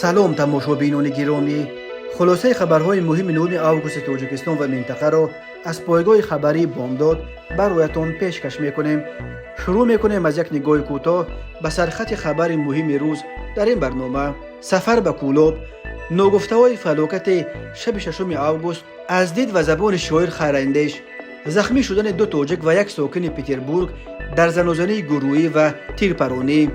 سلام تماشابینان گرامی، خلاصه خبرهای مهم نهم آگوست تاجیکستان و منطقه را از پایگاه خبری بامداد برایتان پیشکش میکنیم. شروع میکنیم از یک نگاه کوتاه به سرخط خبر مهم روز در این برنامه. سفر به کولوب، ناگفته های فلاکت شب 6 آگوست از دید و زبان شاعر خیراندیش، زخمی شدن دو تاجیک و یک ساکن پتربورگ در زنازنه گروهی و تیرپرانی،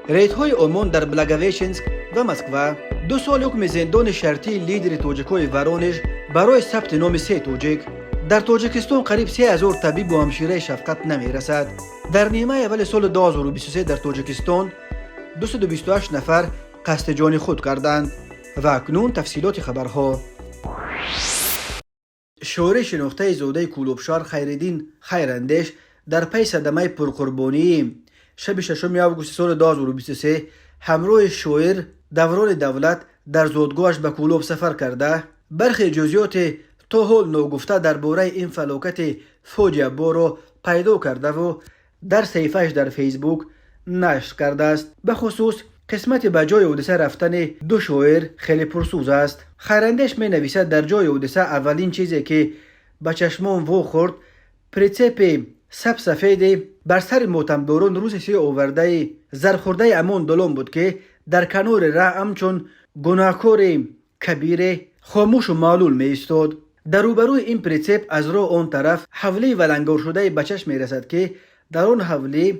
ریدهای آمان در بلاگویچنسک و مسکو، 2 سال حکم زندان شرطی لیدر تاجیکای ورانش برای ثبت نام 3 تاجیک. در تاجیکستان قریب 3000 طبیب و همشیره شفقت نمیرسد. در نیمه اول سال 2023 در تاجیکستان 228 نفر قصد جان خود کردند. و اکنون تفصیلات خبرها. شاعر شناخته زاده کولوبشار خیرالدین خیراندیش در پی صدمه پرقربانی شب 6 آگوست سال 2023 همراه شاعر دوران دولت در زادگاهش به کولوب سفر کرده. برخی جزئیات تا حال ناگفته درباره این فلاکت فاجعه بار پیدا کرده و در صفحه‌اش در فیسبوک نشر کرده است. به خصوص قسمت به جای حادثه رفتن دو شاعر خیلی پرسوز است. خیراندیش می نویسد در جای حادثه اولین چیزی که به چشمان وو خورد پرچپ سب سفید بر سر ماتمداران روسیه آورده زرخورده امان دلان بود که در کنار راه همچون گناهکار کبیر خاموش و معلول می ایستاد. در روبروی این پرچپ از راه آن طرف حوله ولنگار شده به چشم می رسد که در آن حوله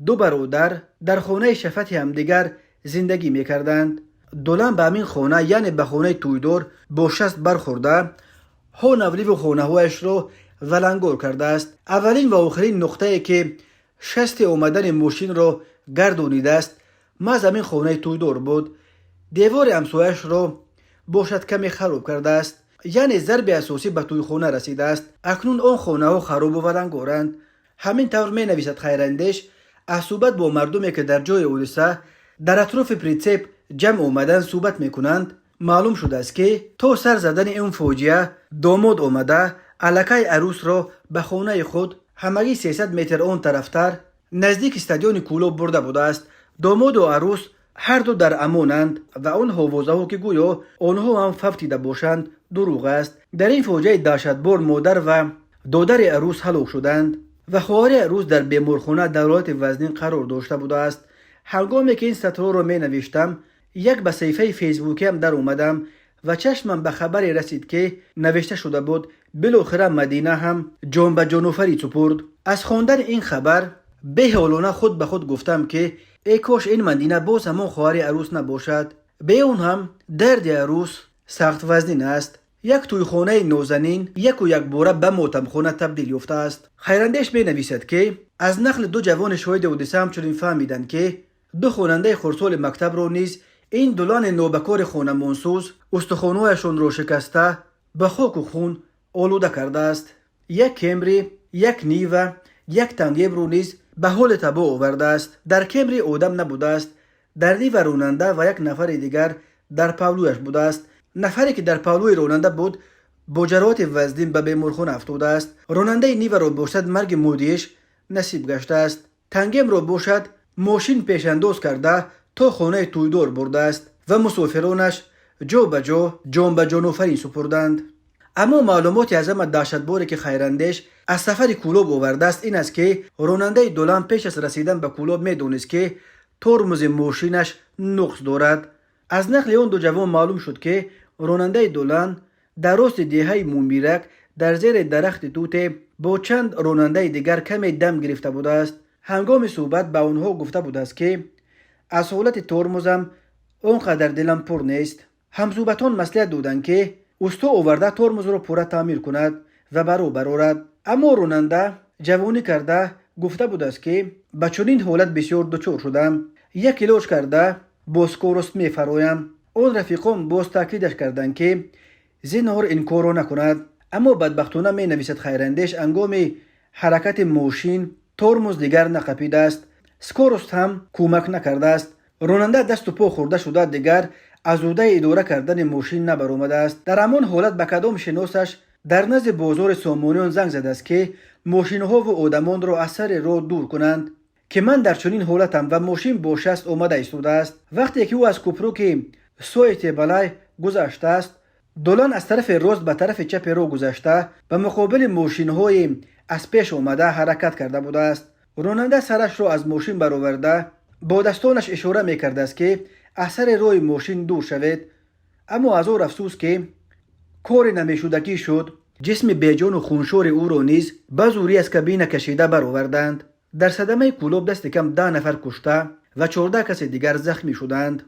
دو برادر در خانه شفت همدیگر زندگی می کردند. دولان به همین خانه یعنی به خانه تویدار با شست برخورده هانولی و خانه هایش را ولنگار کرده است. اولین و آخرین نقطه که شست آمدن ماشین را گردانیده است مز همین خانه تویدار بود. دیوار همسایش را باشد کمی خراب کرده است، یعنی ضرب اساسی به توی خانه رسیده است. اکنون آن خانه ها خراب و ولنگارند. همین طور می نویسد خیراندیش از صحبت با مردمی که در جای حادثه در اطراف پرچپ جمع آمدن صحبت میکنند معلوم شده است که تا سر زدن این فاجعه داماد آمده الکه عروس را به خانه خود همگی 300 متر آن طرفتر نزدیک استادیوم کولوب برده بوده است. داماد و عروس هر دو در امانند و آن حوازه ها که گویا آنها هم ففتیده باشند دروغ است. در این فاجعه دهشتبار مادر و دادر عروس هلاک شدند و خواهر عروس در بیمارخانه در حالت وزنین قرار داشته بوده است. هنگامی که این سطرها را می نوشتم یک به صفحه فیسبوکی هم در اومدم و چشمم به خبری رسید که نوشته شده بود بالاخره مدینه هم جان به جانوفری سپرد. از خواندن این خبر بی‌حالانه خود به خود گفتم که ای کاش این مدینه باز همون خواهر عروس نباشد. به اون هم درد عروس سخت وزنین است. یک تویخانه نازنین یک و یک باره به ماتمخانه تبدیل یافته است. خیراندیش می نویسد که از نقل دو جوان شاهد حادثه همچنین فهمیدند که دو خواننده خردسال مکتب را نیز این دولان نوبکار خانمانسوز استخوان‌هایشان را شکسته به خاک و خون آلوده کرده است. یک کمری، یک نیو، یک تنگیب رو نیز به حال تباه آورده است. در کمری آدم نبوده است. در نیو راننده و یک نفر دیگر در پهلویش بوده است. نفری که در پهلوی راننده بود با جراحت وزنین به بیمارخانه افتاده است. راننده نیو را باشد مرگ مودیش نصیب گشته است. تنگیم را باشد ماشین پیش انداز کرده تا خانه تویدار برده است و مسافرانش جا به جا جان به جانوفری سپردند. اما معلوماتی از همه دهشتباری که خیراندیش از سفر کولوب آورده است این است که راننده دولان پیش از رسیدن به کولوب میدونست که ترمز ماشینش نقص دارد. از نقل اون دو جوان معلوم شد که راننده دولان در راست دیهه مومیرک در زیر درخت توت با چند راننده دیگر کمی دم گرفته بوده است. هنگام صحبت به آنها گفته بوده است که از حالت ترمزم اونقدر دلم پر نیست. همصحبتان مصلحت دادند که استا آورده ترمز را پوره تعمیر کند و برو برارد. اما راننده جوانی کرده گفته بوده است که به چنین حالت بسیار دچار شدم، یک علاج کرده باز کارست می فرایم. آن رفیقان باز تاکیدش کردند که زینهار این کار را نکند. اما بدبختانه می نویسد خیراندیش هنگام حرکت ماشین ترمز دیگر نقپیده است. سکورست هم کمک نکرده است. راننده دست و پا خورده شده دیگر از عهده اداره کردن ماشین نبر آمده است. در همان حالت به کدام شناسش در نزد بازار سامانیان زنگ زده است که ماشین‌ها و آدمان را از سر راه دور کنند. که من در چنین حالتم و ماشین با شست آمده ایستاده است. وقتی که او از کوپرو که سویت بالای گذشته است. دولان از طرف راست به طرف چپ رو گذشته به مقابل ماشین های از پیش اومده حرکت کرده بوده است. راننده سرش رو از ماشین برآورده با دستانش اشاره میکرده است که اثر روی ماشین دور شود، اما از او افسوس که کار نمیشدگی شد. جسم بیجان و خونشور او را نیز به زوری از کابین کشیده برآوردند. در صدمه کلوب دست کم 10 نفر کشته و 14 کس دیگر زخمی شدند.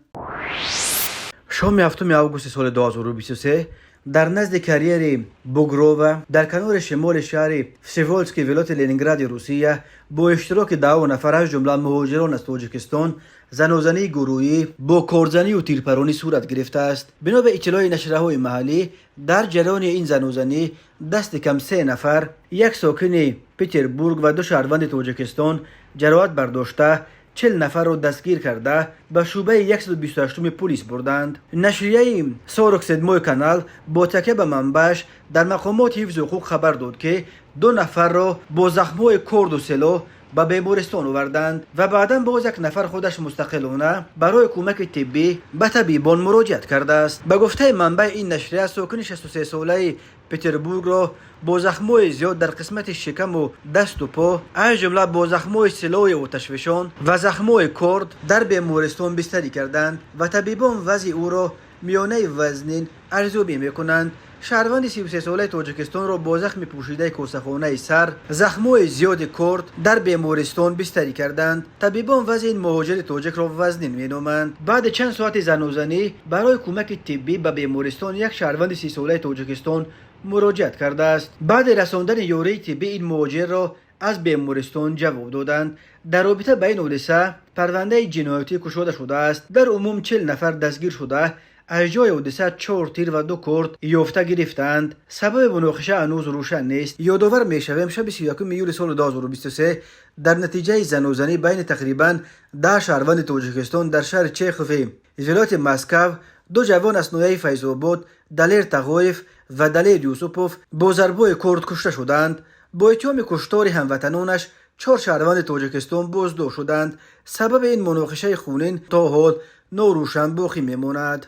شام 7 آگوست سال 2023 در نزد کریر بوگرووا در کنار شمال شهر وسیولسکی ولایت لنینگراد روسیه با اشتراک 10 نفر از جمله مهاجران از تاجیکستان زنوزنی گروهی با کارزنی و تیرپرانی صورت گرفته است. بنا به اطلاع نشریه‌های محلی در جریان این زنوزنی دست کم 3 نفر، یک ساکن پتربورگ و 2 شهروند تاجیکستان جراحت برداشته 40 نفر را دستگیر کرده به شعبه 128 پلیس بردند. نشریه سارکسدموی کانال با تکیه به منبعش در مقامات حفظ حقوق خبر داد که 2 نفر را با زخم‌های کورد و سلاح به بیمارستان آوردند و بعدا باز یک نفر خودش مستقلانه برای کمک طبی به طبیبان مراجعت کرده است. به گفته منبع این نشریه ساکن 63 ساله پتربورگ را با زخم‌های زیاد در قسمت شکم و دست و پا از جمله با زخم‌های سلاح آتشفشان و زخم‌های کورد در بیمارستان بستری کردند و طبیبان وضع او را میانه وزنین ارزیابی می‌کنند. شهروند 33 ساله تاجیکستان را با زخم پوشیده کوسه‌خانه سر، زخم‌های زیاد کورد در بیمارستان بستری کردند. طبیبان وضع این مهاجر تاجیک را وزنین می‌نامند. بعد چند ساعت زنوزنی برای کمک طبی به بیمارستان یک شهروند 30 ساله تاجیکستان مراجعت کرده است. بعد رساندن یاری طبی این مهاجر را از بیمارستان جواب دادند. در رابطه با این حادثه پرونده جنایتی گشوده شده است. در عموم 40 نفر دستگیر شده از جای حادثه 4 تیر و 2 کورد یافته گرفتند. سبب مناقشه هنوز روشن نیست. یادآور می‌شویم شب 31 یولی سال 2023 در نتیجه زنوزنی بین تقریباً 10 شهروند تاجیکستان در شهر چیخوف ولایت مسکو 2 جوان از ناحیه فیض‌آباد، دلیر تغایف و دلیر یوسپوف با ضربه‌های کورد کشته شدند. با اتهام کشتار هموطنانش 4 شهروند تاجیکستان بازداشت شدند. سبب این مناقشه خونین تا حال ناروشن باقی میماند.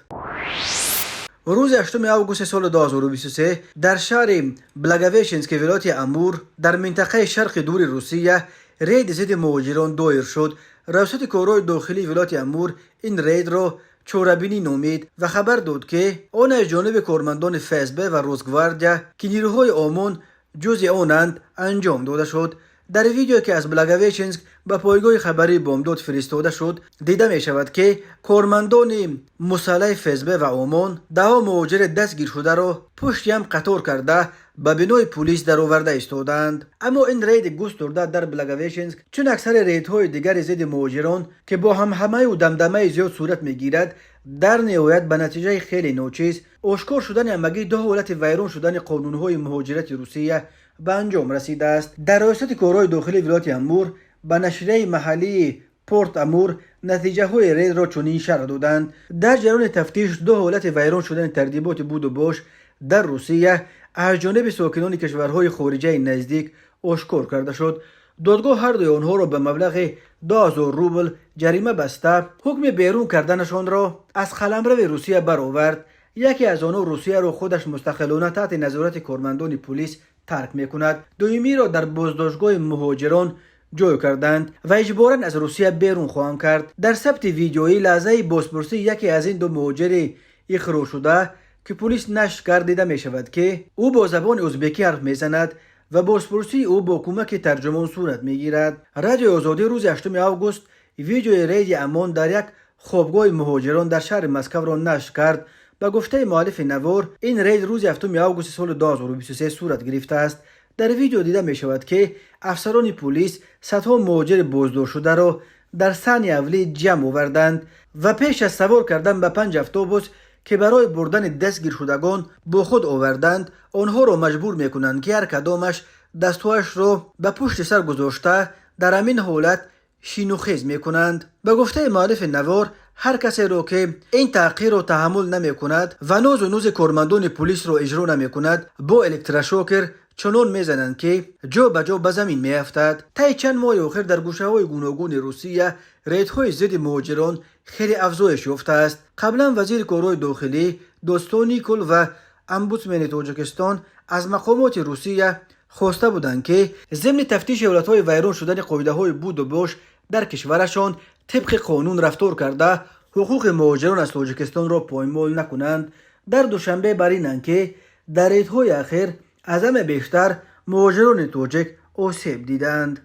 روز 8 آگوست سال 2023 در شهر بلاگویشنسک ولایت امور در منطقه شرق دور روسیه رید ضد مهاجران دایر شد. ریاست کارهای داخلی ولایت امور این رید را چوربینی نامید و خبر داد که آن از جانب کارمندان فسب و روزگواردیا که نیروهای آمون جزء آنند انجام داده شد. در ویدیو که از بلاگویچنسک به پایگاه خبری بامداد فرستاده شد دیده می شود که کارمندان مسلح فسب و آمون 10 مهاجر دستگیر شده را پشت هم قطار کرده به بینای پلیس در آورده ایستادند. اما این رید گسترده در بلاگویچنسک چون اکثر ریدهای دیگر ضد مهاجران که با همهمه و دمدمه زیاد صورت میگیرد در نهایت به نتیجه خیلی ناچیز آشکار شدن همگی 2 حالت ویران شدن قانون‌های مهاجرت روسیه به انجام رسیده است. در ریاست کارهای داخلی ولایت امور به نشریه محلی پورت امور نتیجه های رید را چنین شرح دادند. در جریان تفتیش 2 حالت ویران شدن تردیبات بود و باش در روسیه از جانب ساکنان کشورهای خارجی نزدیک آشکار کرده شد. دادگاه هر دوی آنها را به مبلغ 2000 روبل جریمه بسته حکم بیرون کردنشان را از قلمرو روسیه برآورد. یکی از آنها روسیه را خودش مستقلانه تحت نظارت کارمندان پلیس ترک میکند. دومی را در بازداشتگاه مهاجران جای کردند و اجباراً از روسیه بیرون خواهند کرد. در ثبت ویدیویی لحظه بازپرسی یکی از این 2 مهاجر اخراج شده که پلیس نشر کرد دیده می شود که او با زبان ازبکی حرف میزند و بازپرسی او با کمک ترجمان صورت میگیرد. رادیو آزادی روز 8 آگوست ویدیوی رید امان در یک خوابگاه مهاجران در شهر مسکو را نشر کرد. به گفته مؤلف نوار این رید روز 7 آگوست سال 2023 صورت گرفته است. در ویدیو دیده می شود که افسران پلیس صدها مهاجر بازداشت شده را در ثانیه اولی جمع آوردند و پیش از سوار کردن به 5 اتوبوس که برای بردن دستگیر شدگان با خود آوردند آنها را مجبور میکنند که هر کدامش دستهایش را به پشت سر گذاشته در همین حالت شینوخیز میکنند. به گفته مؤلف نوار هر کسی را که این تحقیر را تحمل نمی کند و نوز کارمندان پلیس را اجرا نمی کند با الکتروشوکر چنان میزنند که جا به جا به زمین میافتد. طی چند ماه اخیر در گوشه‌های گوناگون روسیه ریدهای ضد مهاجران خیلی افزایش یافته است. قبلا وزیر کارهای داخلی دوستان نیکول و امبودسمن تاجیکستان از مقامات روسیه خواسته بودند که ضمن تفتیش حالتهای ویران شدن قاعده‌های بود و باش در کشورشان طبق قانون رفتار کرده حقوق مهاجران از تاجیکستان را پایمال نکنند. در دوشنبه بر اینند که در ریدهای اخیر از همه بیشتر مهاجران تاجیک آسیب دیدند.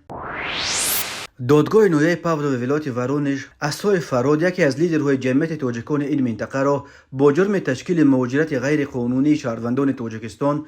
دادگاه نویه پاولوف ولایت ورونژ اسای فراد یکی از لیدرهای جمعیت تاجیکان این منطقه را با جرم تشکیل مهاجرت غیر قانونی شهروندان تاجیکستان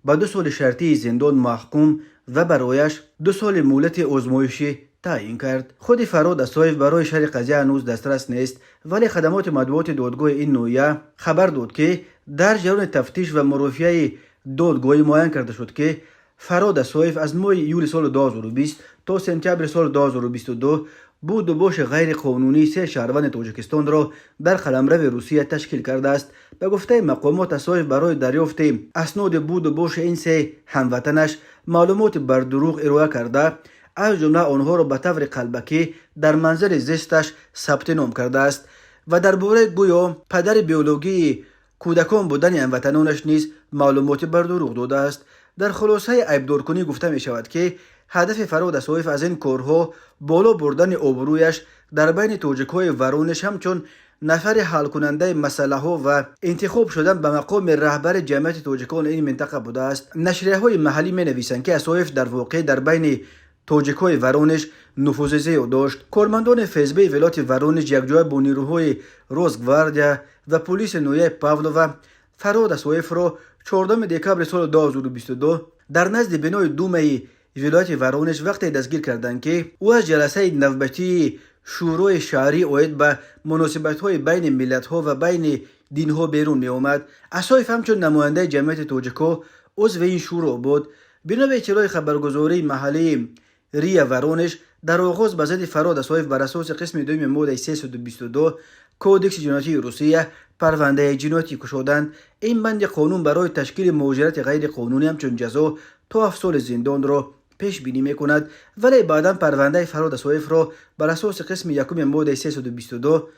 به 2 سال شرطی زندان محکوم و برایش 2 سال مهلت آزمایشی تعیین کرد. خود فراد اسایف برای شرح قضیه هنوز دسترس نیست، ولی خدمات مطبوعات دادگاه این نویه خبر داد که در جریان تفتیش و مرافعه دادگاهی معین کرده شد که فراد اسایف از ماه یولی سال 2020 تا سپتامبر سال 2022 بود و باش غیر قانونی 3 شهروند تاجیکستان را در قلمرو روسیه تشکیل کرده است. به گفته مقامات اسایف برای دریافت اسناد بود و باش این 3 هموطنش معلومات بر دروغ ارائه کرده، از جمله آنها را به طور قلبکی در منزل زیستش ثبت نام کرده است و درباره گویا پدر بیولوژی کودکان بودن هموطنانش نیز معلومات بر دروغ داده است. در خلاصه عیبدارکنی گفته می شود که هدف فراد اسایف از این کارها بالا بردن آبرویش در بین تاجیک‌های ورونژ همچون نفر حل کننده مسئله ها و انتخاب شدن به مقام رهبر جمعیت تاجیکان این منطقه بوده است. نشریه‌های محلی می نویسند که اسایف در واقع در بین تاجیک‌های ورونژ نفوذ زیاد داشت. کارمندان فسبی ولایت ورونژ یکجای با نیروهای روزگواردیا و پلیس نویه پاولوف فراد اسایف را 14 دکمبر سال 2022 در نزد بنای دومه ولایت ورونژ وقتی دستگیر کردند که او از جلسه نوبتی شورای شهری اوید به مناسبت‌های بین ملت‌ها و بین دین‌ها بیرون می آمد. اسایف همچون نماینده جمعیت تاجیک‌ها عضو این شورا بود. بنا به اطلاع خبرگزاری محلی ریا ورونژ در آغاز به ضد فراد اسایف بر اساس قسم 2 ماده 322 کودکس جنایتی روسیه پرونده جنایتی گشودند. این بند قانون برای تشکیل مهاجرت غیر قانونی همچون جزا تا 7 سال زندان را پیش بینی می کند، ولی بعدا پرونده فراد اسایف را بر اساس قسم 1 ماده 322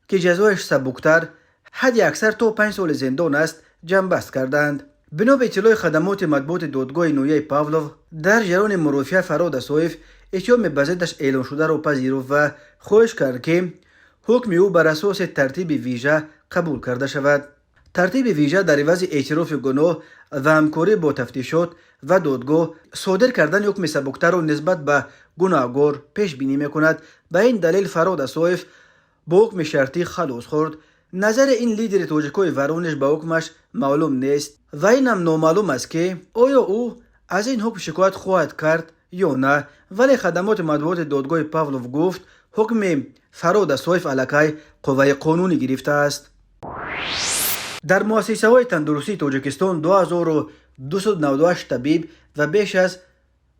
که جزایش سبکتر حد اکثر تا 5 سال زندان است جنبست کردند. بنا به اطلاع خدمات مطبوعات دادگاه نویه پاولوف در جریان مرافعه فراد اسایف اتهام به ضدش اعلان شده را پذیرفت و خواهش کرد که حکم او بر اساس ترتیب ویژه قبول کرده شود. ترتیب ویژه در عوض اعتراف گناه و همکاری با تفتیشات و دادگاه صادر کردن حکم سبکتر را نسبت به گناهکار پیش بینی می کند. به این دلیل فراد اسایف با حکم شرطی خلاص خورد. نظر این لیدر تاجیک‌های ورونژ به حکمش معلوم نیست و اینم نامعلوم است که آیا او از این حکم شکایت خواهد کرد یا نه، ولی خدمات مطبوعات دادگاه پاولوف گفت حکم فراد اسایف علیه قوه قانونی گرفته است. در مؤسسه های تندرستی تاجیکستان 2298 طبیب و بیش از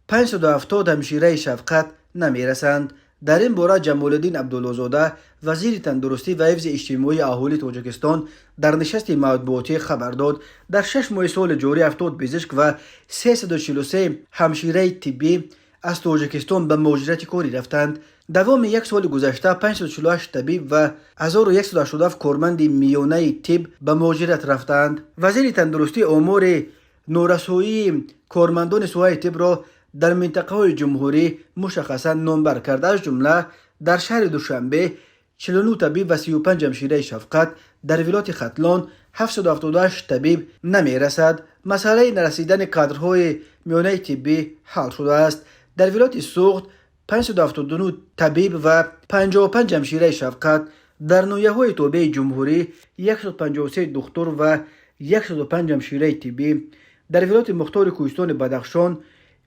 570 همشیره شفقت نمی رسند. در این باره جمال الدین عبدالله‌زاده وزیر تندرستی و حفظ اجتماعی اهالی تاجیکستان در نشست مطبوعاتی خبر داد در 6 ماه سال جاری 70 پزشک و 343 همشیره طبی از تاجیکستان به مهاجرت کاری رفتند. دوام 1 سال گذشته 548 طبیب و 1187 کارمند میانه طب به مهاجرت رفتند. وزیر تندرستی امور نورسایی کارمندان سوهای طب را در منطقه های جمهوری مشخصا نامبر کرد. از جمله در شهر دوشنبه 49 طبیب و 35 همشیره شفقت، در ولایت ختلان 778 طبیب نمی رسد. مسئله نرسیدن کادرهای میانه طبی حل شده است. در ولایت سوخت 579 طبیب و 55 همشیره شفقت، در نویه های توبه جمهوری 153 دکتر و 105 همشیره طبی، در ولایت مختار کوهستان بدخشان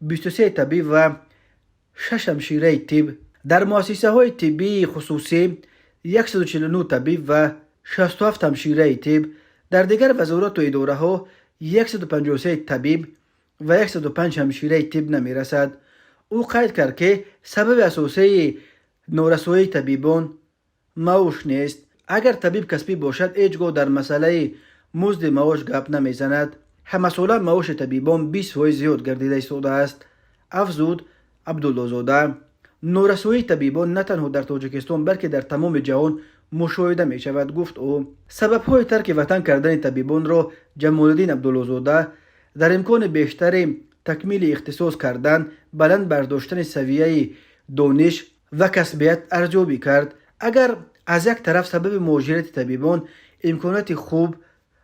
23 طبیب و 6 همشیره طب، در مؤسسه های طبی خصوصی 149 طبیب و 67 همشیره طب، در دیگر وزارت و اداره ها 153 طبیب و 105 همشیره طب نمی رسد. او قید کرد که سبب اساسی نارسایی طبیبان معاش نیست. اگر طبیب کسبی باشد هیچگاه در مسئله مزد معاش گپ نمی زند. همساله معاش طبیبان 20% زیاد گردیده ایستاده است. افزود عبدالله زاده. نورسایی طبیبان نه تنها در تاجیکستان بلکه در تمام جهان مشاهده می شود. گفت او سبب های ترک وطن کردن طبیبان را جمال الدین عبدالله زاده در امکان بیشتر تکمیل اختصاص کردن، بلند برداشتن سویه دانش و کسبیت ارزیابی کرد. اگر از یک طرف سبب مهاجرت طبیبان امکانات خوب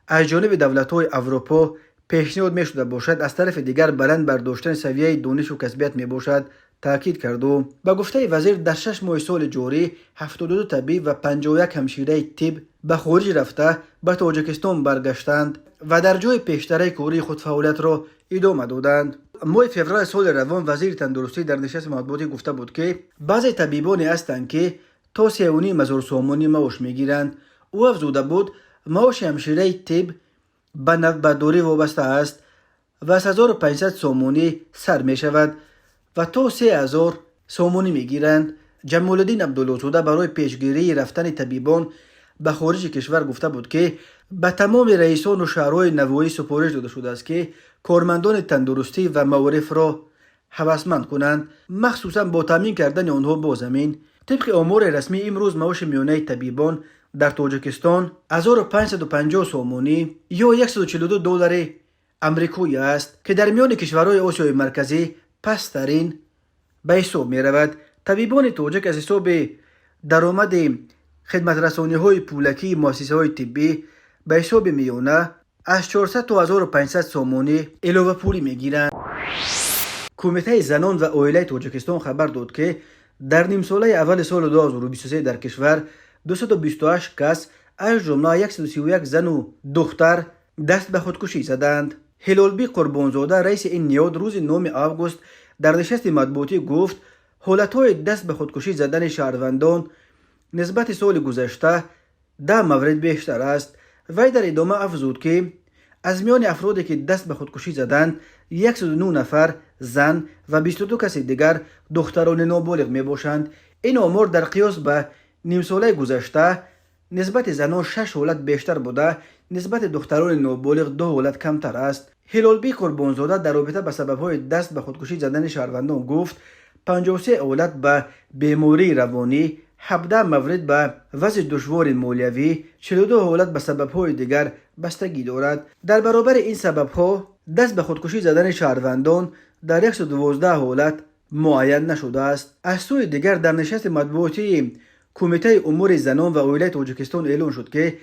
از جانب دولت‌های اروپا پیشنهاد می شده باشد، از طرف دیگر بلند برداشتن سویه دانش و کسبیت می باشد تاکید کرد. و به گفته وزیر در 6 ماه سال جاری 72 طبیب و 51 همشیره طب به خارج رفته به تاجیکستان برگشتند و در جای پیشتر کاری خود فعالیت را ادامه دادند. ماه فوریه سال روان وزیر تندرستی در نشست مطبوعاتی گفته بود که بعضی طبیبانی هستند که تا 3.5 سومانی معاش میگیرند. او افزوده بود معاش همشیره طب به دوره وابسته است و از 1500 سومانی سر می شود و تا 3000 سومانی می گیرند. جمال الدین عبدالله زاده برای پیشگیری رفتن طبیبان به خارج کشور گفته بود که به تمام رئیسان و شهرهای نواحی سپارش داده شده است که کارمندان تندرستی و معارف را هوسمند کنند، مخصوصا با تامین کردن آنها با زمین. طبق آمار رسمی امروز معاش میانه طبیبان در تاجیکستان 1550 سومانی یا $142 امریکایی است که در میان کشورهای آسیای مرکزی پسترین به حساب می رود. طبیبان تاجیک از حساب درآمد خدمت رسانی های پولکی مؤسسه های طبی به حساب میانه از 400 تا 1500 سومانی علاوه پولی می گیرند. کمیته زنان و عائله تاجیکستان خبر داد که در نیم ساله اول سال 2023 در کشور 228 کس از جمله 131 زن و دختر دست به خودکشی زدند. هلالبی قربانزاده رئیس این نهاد روز 9 آگوست در نشست مطبوعاتی گفت حالتهای دست به خودکشی زدن شهروندان نسبت سال گذشته 10 مورد بیشتر است. وی در ادامه افزود که از میان افرادی که دست به خودکشی زدند 109 نفر زن و 22 کس دیگر دختران نابالغ می باشند. این آمار در قیاس به نیم ساله گذشته نسبت زنان 6 حالت بیشتر بوده، نسبت دختران نابالغ 2 حالت کمتر است. هلالبی قربانزاده در رابطه با سبب‌های دست به خودکشی زدن شهروندان گفت 53 حالت به بیماری روانی، 17 مورد به وضع دشوار مالیوی، 42 حالت به سبب‌های دیگر بستگی دارد. در برابر این سبب‌ها دست به خودکشی زدن شهروندان در 112 حالت معین نشده است. از سوی دیگر در نشست مطبوعاتی کمیته امور زنان و عائله تاجیکستان اعلام شد که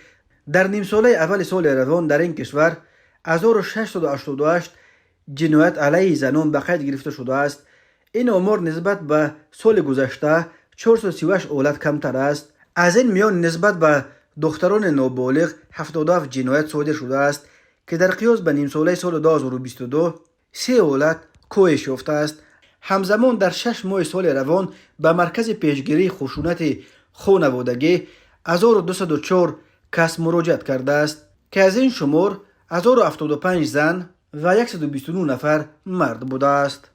در نیم ساله اول سال روان در این کشور 1688 جنایت علیه زنان به قید گرفته شده است. این آمار نسبت به سال گذشته 438 حالت کمتر است. از این میان نسبت به دختران نابالغ 77 جنایت صادر شده است که در قیاس به نیم ساله سال 2022 3 حالت کاهش یافته است. همزمان در 6 ماه سال روان به مرکز پیشگیری خشونت خانوادگی 1204 کس مراجعت کرده است که از این شمار 1075 زن و 129 نفر مرد بوده است.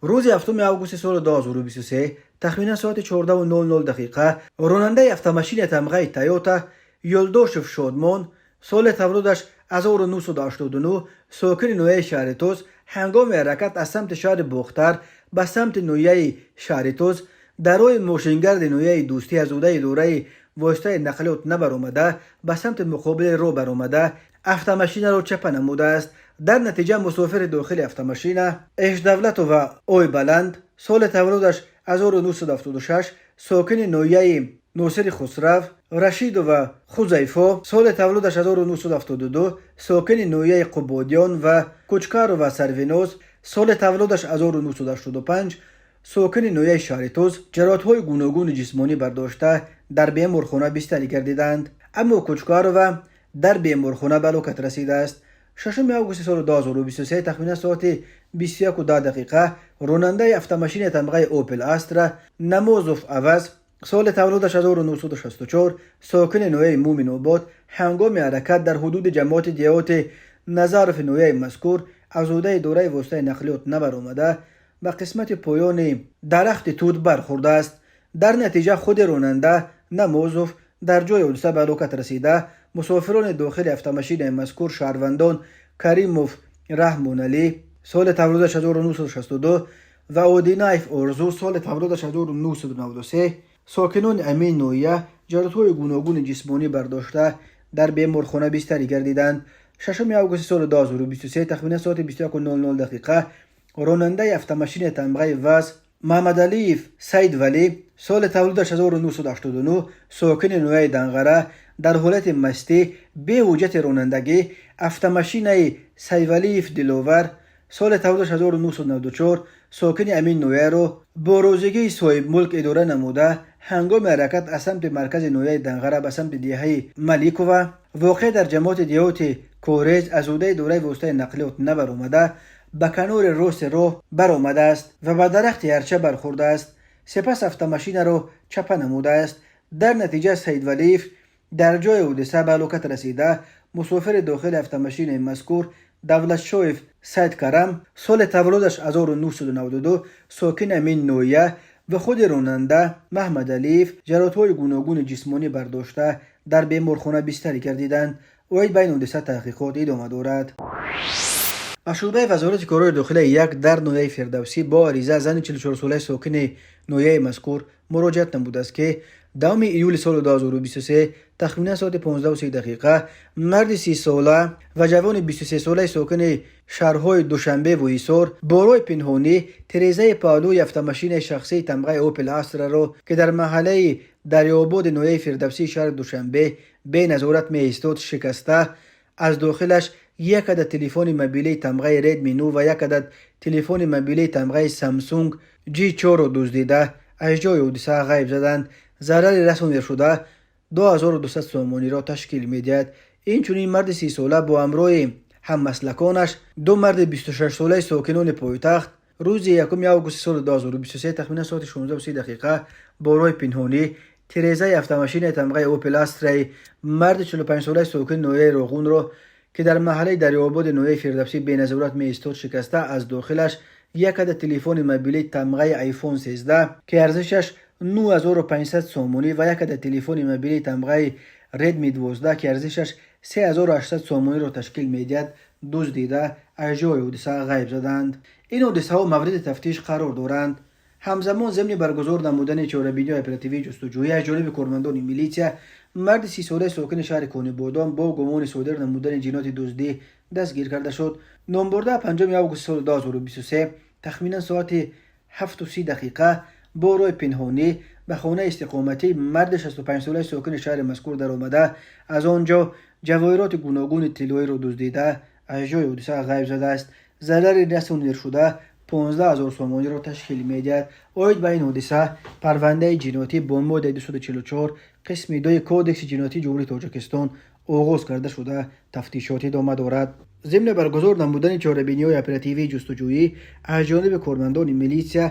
روز 7 آگوست سال 2023 تخمینا ساعت 14:00 راننده افت تمغه تویوتا یلداشف شادمان سال تولدش 1989 ساکن نویه شهر توز هنگام حرکت از سمت شهر بختر به سمت نویه شهر توز در روی ماشینگرد نویه دوستی از اوده دوره واسطه نقلیات نبرآمده به سمت مقابل رو برآمده افت را چپ نموده است. در نتیجه مسافر داخل افت اش دولت و اوی بلند سال تولدش 1976 ساکن نویه نوسر خسرو رشید و خوزیفا سال تولدش 1972 ساکن نویه قبادیان و کوچکار و سروینوز سال تولدش 1985 ساکن نویه شهرتوز جراحت‌های گوناگون جسمانی برداشته در بیمارخانه بستری گردیدند، اما کوچکار و در بیمارخانه به هلاکت رسیده است. 6 آگوست سال 2023 تخمین ساعت 21:10 راننده افت تمغه اوپل استرا نمازوف عوض سال تولدش 1964 ساکن نویه مومن آباد هنگام حرکت در حدود جماعت دیهات نظرف نویه مذکور از اوده دوره واسطه نقلیات نبرآمده و قسمت پایان درخت توت برخورده است. در نتیجه خود راننده نمازوف در جای حادثه به هلاکت رسیده، مسافران داخل автомашинаи мазкур шаҳрвандон Каримов Раҳмон Алӣ соли тавлидаш 1962 ва Одинаев Орзу соли тавлидаш 1993 сокинони амин ноҳия ҷароҳатҳои гуногуни ҷисмонӣ бардошта дар беморхона бистарӣ гардиданд. 6 августи соли 2023 тахминан соати 21:00 дақиқа ронандаи автомашини тамғаи ВАЗ Маҳмадалиев Саид Валӣ соли тавлидаш 1989 сокини ноҳияи Данғара дар ҳолати мастӣ бе ҳуҷҷати ронандагӣ автомашинаи Сайвалиев Диловар соли тавлидаш 1994 сокини амин ноҳияро бо розигии соҳибмулк идора намуда ҳангоми ҳаракат аз самти маркази ноҳияи Данғара ба самти диҳаи Маликова воқеъ дар ҷамоати диҳоти Корез аз ҳуддаи идораи воситаи нақлиёт набаромада ба канори рости роҳ баромадааст ва ба дарахти арча бархӯрдааст. Сипас автомашинаро чапа намудааст. дар натиҷа Саидвалиев дар ҷои ҳодиса ба ҳалокат расида. мусофири дохили автомашинаи мазкур Давлатшоев Саид Карам соли тавлидаш 1992 сокини амин ноҳия ва худи ронанда Маҳмадалиев ҷароҳатҳои гуногуни ҷисмонӣ бардошта дар беморхона бистарӣ гардиданд. оид ба ин ҳодиса таҳқиқот идома дорад. ба шӯъбаи вазорати корҳои дохилаи як дар ноҳияи Фирдавсӣ бо ариза зани 44-солаи сокини ноҳияи мазкур муроҷиат намудааст ки 2 июли соли 2023 тахминан соати 15:30 дақиқа марди 30-сола ва ҷавони 23-солаи сокини шаҳрҳои Душанбе ва Ҳисор бо роҳи пинҳонӣ тирезаи паҳлӯи автомашинаи шахсии тамғаи Opel Astra-ро ки дар маҳаллаи Дарёободи ноҳияи Фирдавсии шаҳри Душанбе бе назорат меистод шикаста аз дохилаш як адад телефони мобилии тамғаи Redmi 9 ва як адад телефони мобилии тамғаи Samsung G4-ро дуздида аз ҷои ҳодиса ғайб заданд. зарари расонидашуда 2200 сомониро ташкил медиҳад. инчунин марди 30-сола бо ҳамроҳи ҳаммаслаконаш ду марди 26-солаи сокинони пойтахт рӯзи 1 августи соли 2023 тахминан соати 16:30 дақиқа бо роҳи пинҳонӣ тирезаи автомашинаи тамғаи Opel Astra-и марди 45-солаи сокини ноҳияи Роғунро ки дар маҳаллаи Дарёободи ноҳияи Фирдавсӣ беназорат меистод шикаста аз дохилаш як адад телефони мобилии тамғаи iPhone 13 ки арзишаш 9500 сомонӣ ва як адад телефони мобилии тамғаи Redmi 12 ки арзишаш 3800 сомониро ташкил медиҳад дуздида аз ҷои ҳодиса ғайб заданд. ин ҳодисаҳо мавриди тафтиш қарор доранд. ҳамзамон зимни баргузор намудани чорабиниҳои оперативии ҷустуҷӯӣ аз ҷониби кормандони милитсия марди 30-солаи сокини шаҳри Конибодон бо гумони содир намудани ҷинояти дуздӣ дастгир карда шуд. номбурда 5 августи соли 2023 тахминан соати 7:30 дақиқа бо роҳи пинҳонӣ ба хонаи истиқоматии марди 65-солаи сокини шаҳри мазкур даромада аз он ҷо ҷавоҳироти гуногуни тиллоиро дуздида аз ҷои ҳодиса ғайб задааст. зарари расонидашуда 15000 сомониро ташкил медиҳад. оид ба ин ҳодиса парвандаи ҷиноятӣ бо моддаи 244 қисми 2 кодекси ҷиноятии ҷумҳурии Тоҷикистон оғоз карда шуда тафтишот идома дорад. зимни баргузор намудани чорабиниҳои оперативии ҷустуҷӯӣ аз ҷониби кормандони милитсия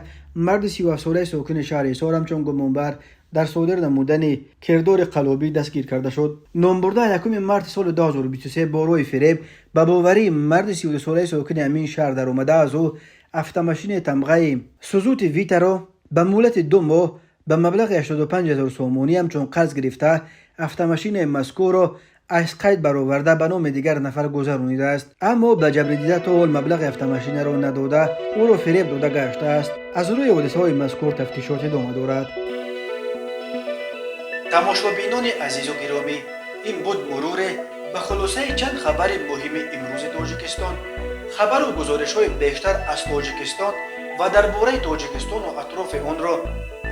марди 37-солаи сокини шаҳри Ҳисор ҳамчун гумонбар дар содир намудани кирдори қаллобӣ дастгир карда шуд. номбурда 1 марти соли 2023 бо роҳи фиреб ба боварии марди 32-солаи сокини амин шаҳр даромада аз ӯ автомашини тамғаи Suzuki Vitaро ба муддати 2 моҳ ба маблағи 85000 сомонӣ ҳамчун қарз гирифта автомашинаи мазкурро аз қайд бароварда ба номи дигар нафар гузаронидааст. аммо ба ҷабридида то ҳол маблағи автомашинаро надода ӯро фиреб дода гаштааст. аз рӯи ҳодисаҳои мазкур тафтишот идома дорад. тамошобинони азизу гиромӣ, ин буд муруре ба хулосаи чанд хабари муҳими имрӯзи Тоҷикистон. хабару гузоришҳои бештар аз Тоҷикистон ва дар бораи Тоҷикистону атрофи онро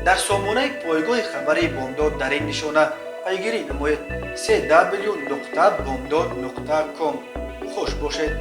дар сомонаи пойгоҳи хабарии Бомдод дар ин нишона пайгирӣ намоед: www.bomdod.com. хуш бошед.